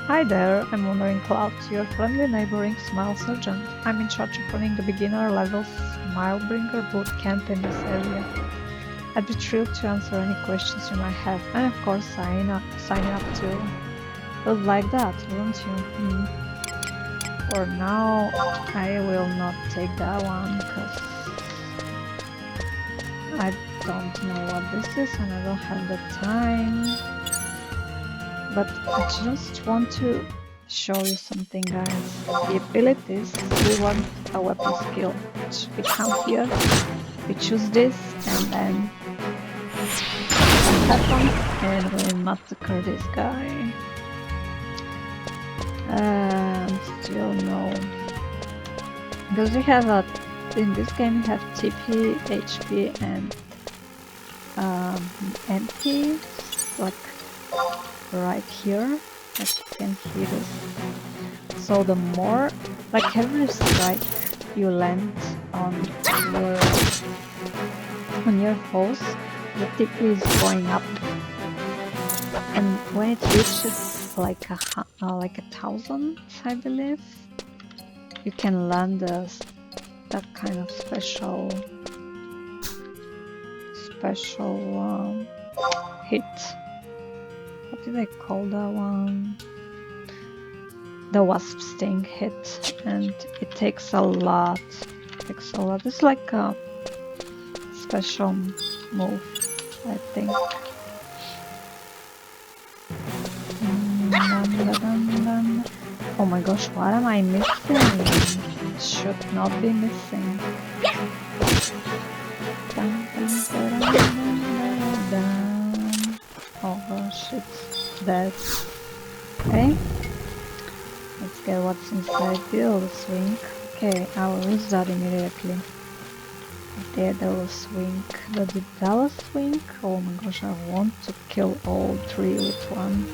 Hi there, I'm Wandering Cloud, your friendly neighboring Smile Sergeant. I'm in charge of running the beginner level Smilebringer boot camp in this area. I'd be thrilled to answer any questions you might have, and of course sign up too. You'd like that, wouldn't you? For now, I will not take that one, because I don't know what this is and I don't have the time. But I just want to show you something, guys. The abilities, we want a weapon skill. We come here, we choose this, and then happens, and we massacre this guy. And still no. Because we have in this game we have TP, HP, and MP, like right here. Like you can hear this. So the more, like every strike you land your on your foes, the TP is going up, and when it reaches like a 1,000, I believe, you can land that kind of special hit. What did I call that one? The wasp sting hit, and it takes a lot. It's like a special move, I think. Oh my gosh, what am I missing? It should not be missing. Oh gosh, it's dead. Okay. Let's get what's inside the swing. Okay, I will use that immediately. Daedalus swing. The Daedalus swing? Oh my gosh, I want to kill all three with one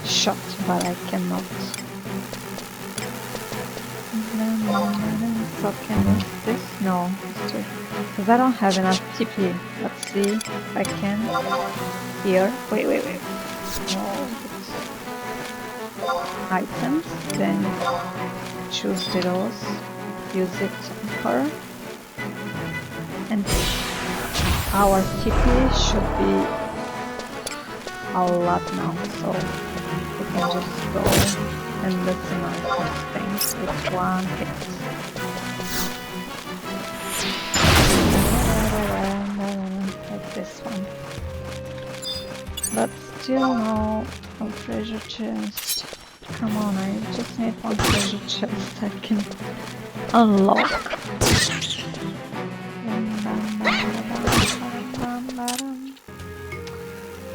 shot, but I cannot. So can I use this? No, because I don't have enough TP. Let's see if I can. Here. Wait. Items, then choose those, use it on her, and our TP should be a lot now, so we can just go and listen on things with one hit. Like this one. But still no treasure chest. Come on, I just need one treasure chest I can unlock.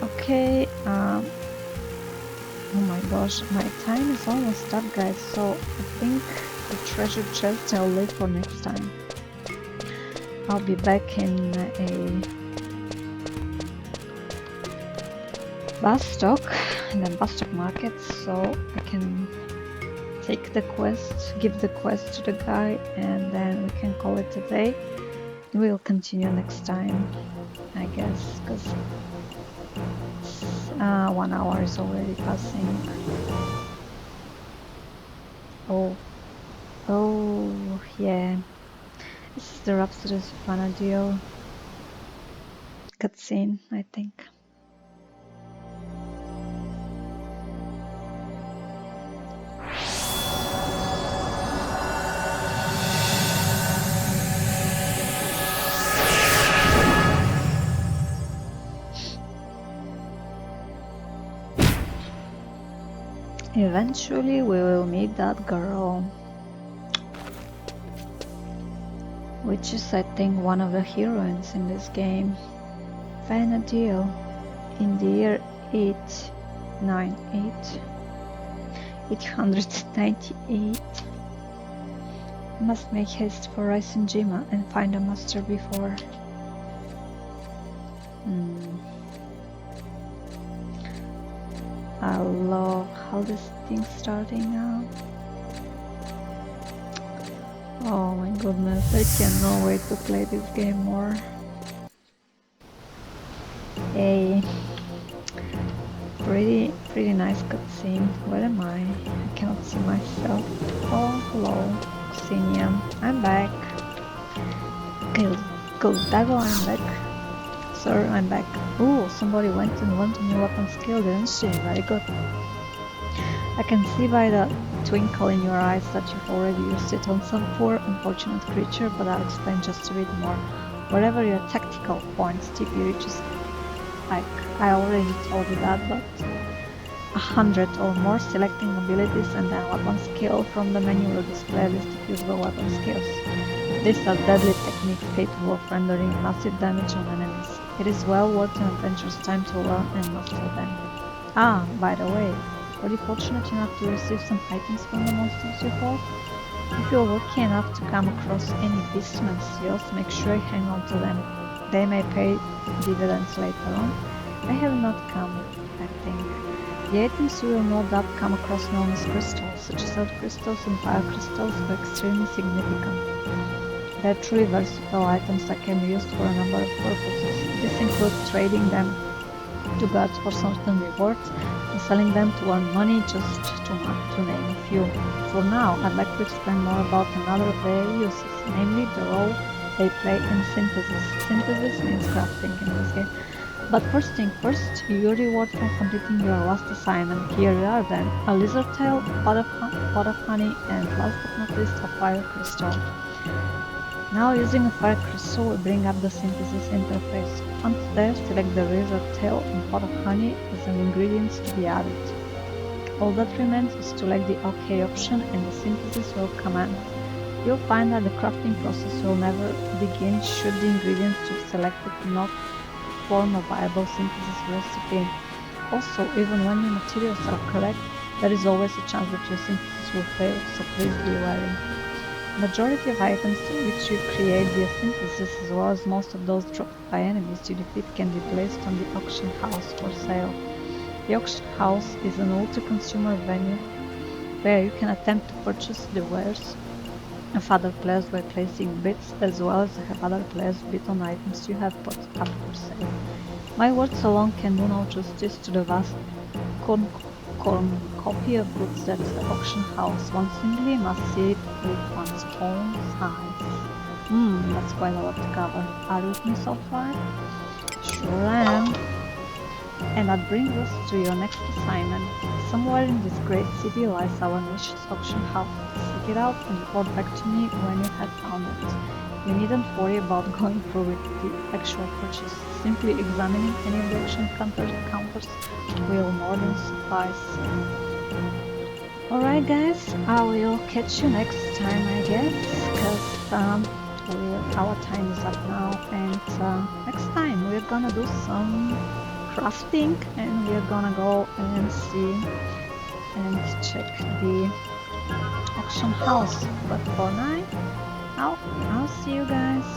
Okay, oh my gosh, my time is almost up, guys, so I think the treasure chest I'll leave for next time. I'll be back in a Bastok, in the Bastok market, so I can take the quest, give the quest to the guy, and then we can call it a day. We'll continue next time, I guess, because 1 hour is already passing. Oh, yeah. This is the Rhapsodies of Vana'diel cutscene, I think. Eventually we will meet that girl, which is, I think, one of the heroines in this game. Vana'diel, in the year 898. Must make haste for Rising Jima and find a master before. I love how this thing's starting now. Oh my goodness, I cannot wait to play this game more. Hey, pretty nice cutscene. Where am I? I cannot see myself. Oh, hello, Xenia. I'm back. Goldago, I'm back. Sir, I'm back. Ooh, somebody went and learned a new weapon skill, didn't she? Very good. I can see by the twinkle in your eyes that you've already used it on some poor, unfortunate creature, but I'll explain just a bit more. Wherever your tactical points TP reaches, like I already told you that, but 100 or more, selecting abilities and then weapon skill from the menu will display a list of usable weapon skills. These are deadly techniques capable of rendering massive damage on enemies. It is well worth an adventure's time to learn and master them. Ah, by the way, were you fortunate enough to receive some items from the monsters you fought? If you're lucky enough to come across any beastman seals, make sure you hang on to them. They may pay dividends later on. I have not come, I think. The items you will no doubt come across known as crystals, such as earth crystals and fire crystals, are extremely significant. They are truly versatile items that can be used for a number of purposes. This includes trading them to gods for certain rewards and selling them to earn money, just to name a few. For now, I'd like to explain more about another of their uses, namely the role they play in synthesis. Synthesis means crafting in this game. But first thing first, your reward for completing your last assignment. Here we are then. A lizard tail, pot of honey, and last but not least, a fire crystal. Now using a fire crystal, we bring up the synthesis interface. Once there, select the lizard tail and pot of honey as an ingredients to be added. All that remains is to select the OK option and the synthesis will commence. You'll find that the crafting process will never begin should the ingredients you've selected not form a viable synthesis recipe. Also, even when your materials are correct, there is always a chance that your synthesis will fail, so please be wary. Majority of items to which you create via synthesis, as well as most of those dropped by enemies you defeat, can be placed on the auction house for sale. The auction house is an ultra-consumer venue where you can attempt to purchase the wares of other players by placing bids, as well as have other players bid on items you have put up for sale. My words alone can do no justice to the vast cornucopia of goods at the auction house. One simply must see it with one's own eyes. That's quite a lot to cover. Are you with me so far? Sure am. And that brings us to your next assignment. Somewhere in this great city lies our niche's auction house. Seek it out and report back to me when you have found it. You needn't worry about going through with the actual purchase. Simply examining any of the auction counters will more than suffice. Alright guys, I will catch you next time I guess, because our time is up now, and next time we're gonna do some crafting and we're gonna go and see and check the auction house. But for now, I'll see you guys